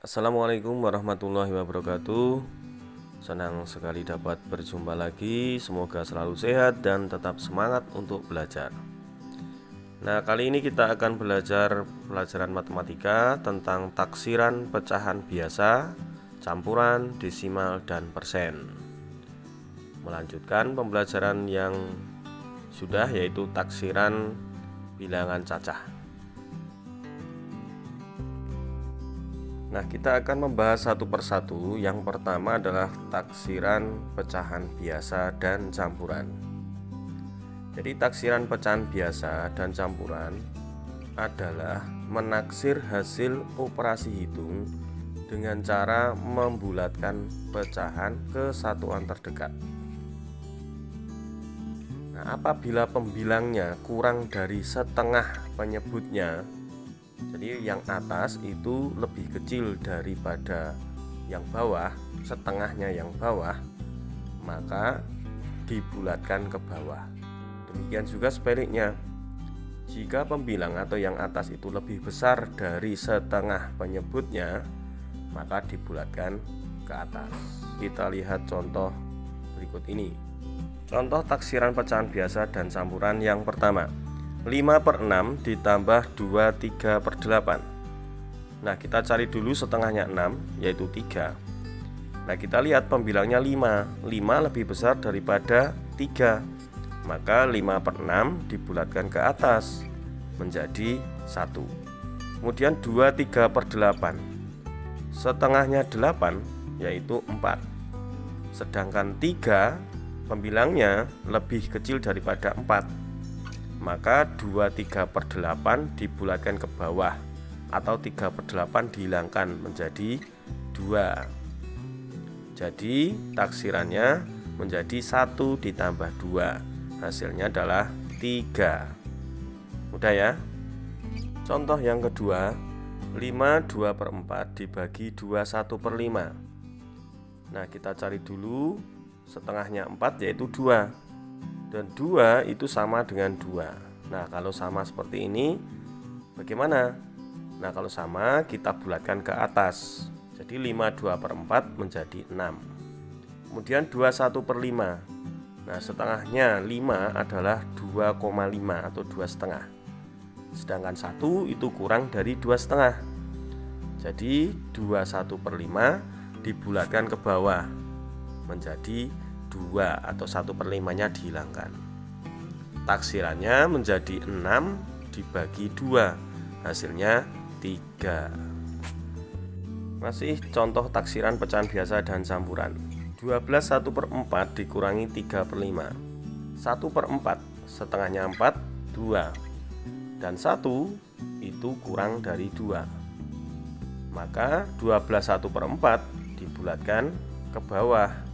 Assalamualaikum warahmatullahi wabarakatuh. Senang sekali dapat berjumpa lagi. Semoga selalu sehat dan tetap semangat untuk belajar. Nah, kali ini kita akan belajar pelajaran matematika tentang taksiran pecahan biasa, campuran, desimal, dan persen. Melanjutkan pembelajaran yang sudah, yaitu taksiran bilangan cacah. Nah, kita akan membahas satu persatu. Yang pertama adalah taksiran pecahan biasa dan campuran. Jadi taksiran pecahan biasa dan campuran adalah menaksir hasil operasi hitung dengan cara membulatkan pecahan ke satuan terdekat. Nah, apabila pembilangnya kurang dari setengah penyebutnya, jadi yang atas itu lebih kecil daripada yang bawah, setengahnya yang bawah, maka dibulatkan ke bawah. Demikian juga sebaliknya, jika pembilang atau yang atas itu lebih besar dari setengah penyebutnya, maka dibulatkan ke atas. Kita lihat contoh berikut ini. Contoh taksiran pecahan biasa dan campuran yang pertama, 5/6 ditambah 23/8. Nah, kita cari dulu setengahnya 6, yaitu 3. Nah, kita lihat pembilangnya 5. 5 lebih besar daripada 3, maka 5/6 dibulatkan ke atas menjadi 1. Kemudian 23/8, setengahnya 8, yaitu 4. Sedangkan 3 pembilangnya lebih kecil daripada 4, maka 23/8 dibulatkan ke bawah, atau 3/8 dihilangkan menjadi 2. Jadi taksirannya menjadi 1 ditambah 2, hasilnya adalah 3. Mudah ya. Contoh yang kedua, 5 2/4 dibagi 2 1/5. Nah, kita cari dulu setengahnya 4, yaitu 2. Dan 2 itu sama dengan 2. Nah, kalau sama seperti ini bagaimana? Nah, kalau sama kita bulatkan ke atas. Jadi 5 2/4 menjadi 6. Kemudian 2 1/5. Nah, setengahnya 5 adalah 2,5 atau 2,5. Sedangkan 1 itu kurang dari 2,5. Jadi 2 1/5 dibulatkan ke bawah menjadi 2, atau 1/5-nya dihilangkan. Taksirannya menjadi 6 dibagi 2, hasilnya 3. Masih contoh taksiran pecahan biasa dan campuran. 12 1/4 dikurangi 3/5. 1/4 setengahnya 4, 2. Dan 1 itu kurang dari 2, maka 12 1/4 dibulatkan ke bawah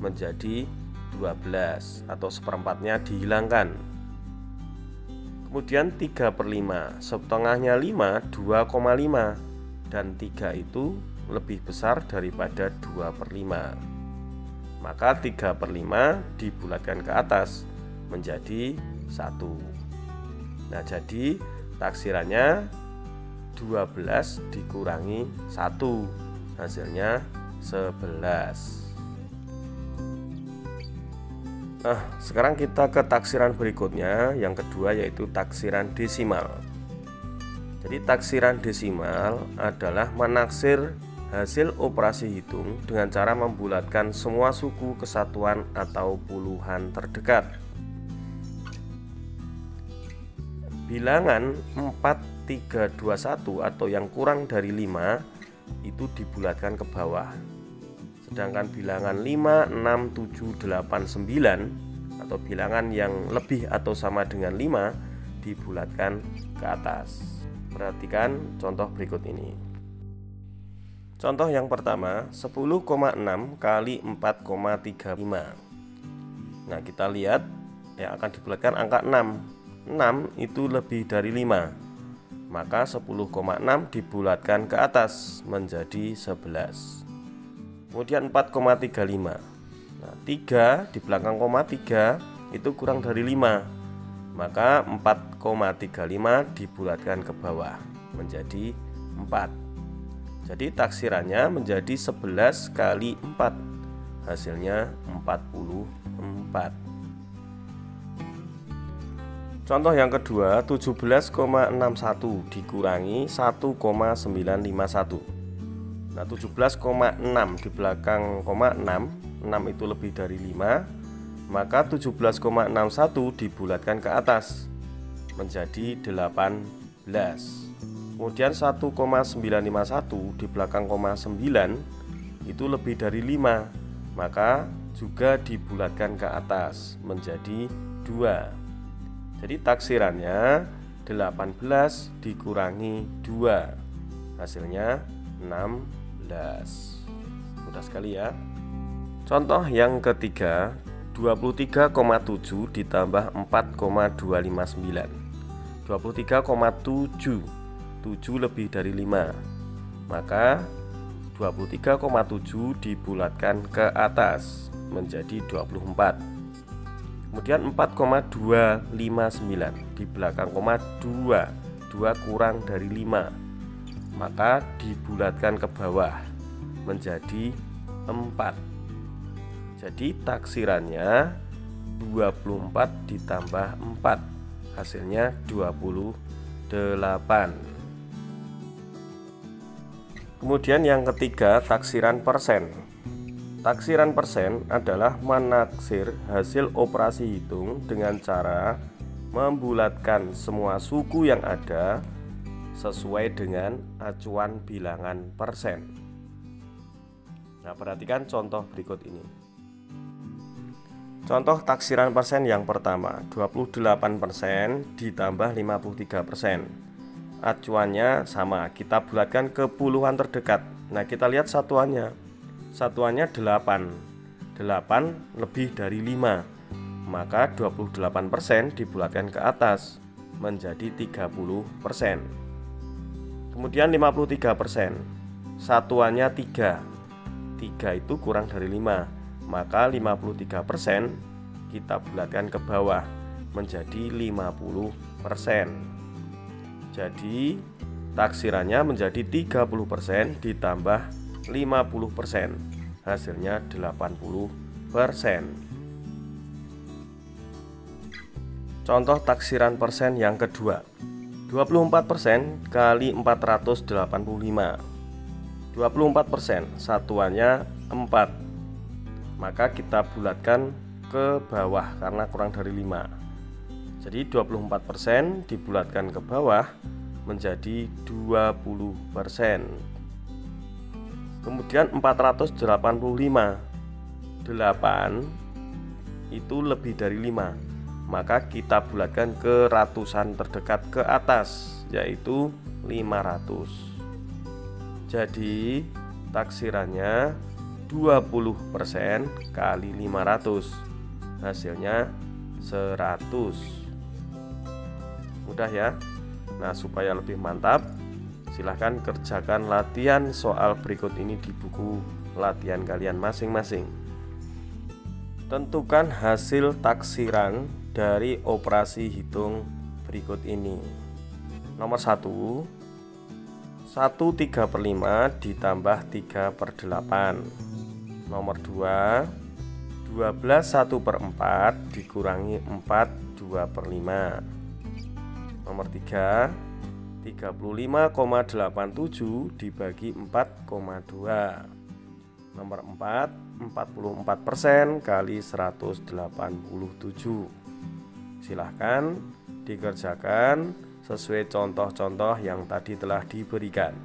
menjadi 12, atau seperempatnya dihilangkan. Kemudian 3/5, setengahnya 5, 2,5, dan 3 itu lebih besar daripada 2/5, maka 3/5 dibulatkan ke atas menjadi 1. Nah, jadi taksirannya 12 dikurangi 1, hasilnya 11. Nah, sekarang kita ke taksiran berikutnya, yang kedua, yaitu taksiran desimal. Jadi taksiran desimal adalah menaksir hasil operasi hitung dengan cara membulatkan semua suku kesatuan atau puluhan terdekat. Bilangan 4321 atau yang kurang dari 5 itu dibulatkan ke bawah. Sedangkan bilangan 5, 6, 7, 8, 9 atau bilangan yang lebih atau sama dengan 5 dibulatkan ke atas. Perhatikan contoh berikut ini. Contoh yang pertama, 10,6 kali 4,35. Nah, kita lihat yang akan dibulatkan angka 6. 6 itu lebih dari 5, maka 10,6 dibulatkan ke atas menjadi 11. Kemudian 4,35. Nah, 3 di belakang koma 3 itu kurang dari 5, maka 4,35 dibulatkan ke bawah menjadi 4. Jadi taksirannya menjadi 11 kali 4, hasilnya 44. Contoh yang kedua, 17,61 dikurangi 1,951. Nah, 17,6 di belakang koma 6 itu lebih dari 5, maka 17,61 dibulatkan ke atas menjadi 18. Kemudian 1,951 di belakang koma 9 itu lebih dari 5, maka juga dibulatkan ke atas menjadi 2. Jadi taksirannya 18 dikurangi 2, hasilnya 16. Mudah sekali ya. Contoh yang ketiga, 23,7 ditambah 4,259. 23,7, 7 lebih dari 5, maka 23,7 dibulatkan ke atas menjadi 24. Kemudian 4,259 di belakang koma 2, 2 kurang dari 5, maka dibulatkan ke bawah menjadi 4. Jadi taksirannya 24 ditambah 4, hasilnya 28. Kemudian yang ketiga, taksiran persen. Taksiran persen adalah menaksir hasil operasi hitung dengan cara membulatkan semua suku yang ada sesuai dengan acuan bilangan persen. Nah, perhatikan contoh berikut ini. Contoh taksiran persen yang pertama, 28% ditambah 53%. Acuannya sama, kita bulatkan ke puluhan terdekat. Nah, kita lihat satuannya. Satuannya 8 lebih dari 5, maka 28% dibulatkan ke atas menjadi 30%. Kemudian 53%, satuannya 3 itu kurang dari 5, maka 53% kita bulatkan ke bawah menjadi 50%. Jadi taksirannya menjadi 30% ditambah 50%, hasilnya 80%. Contoh taksiran persen yang kedua, 24% kali 485. 24%, satuannya 4, maka kita bulatkan ke bawah karena kurang dari 5. Jadi 24% dibulatkan ke bawah menjadi 20%. Kemudian 485, 8 itu lebih dari 5, maka kita bulatkan ke ratusan terdekat ke atas, yaitu 500. Jadi taksirannya 20% kali 500, hasilnya 100. Mudah ya. Nah, supaya lebih mantap, silahkan kerjakan latihan soal berikut ini di buku latihan kalian masing-masing. Tentukan hasil taksiran dari operasi hitung berikut ini. Nomor 1, 1/3/5 ditambah 3/8. Nomor 2, 12 1/4 dikurangi 4 2/5. Nomor 3, 35,87 dibagi 4,2. Nomor 4, 44% kali 187. Silahkan dikerjakan sesuai contoh-contoh yang tadi telah diberikan.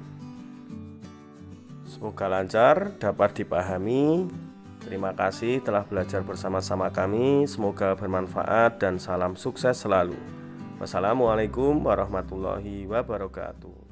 Semoga lancar, dapat dipahami. Terima kasih telah belajar bersama-sama kami. Semoga bermanfaat dan salam sukses selalu. Wassalamualaikum warahmatullahi wabarakatuh.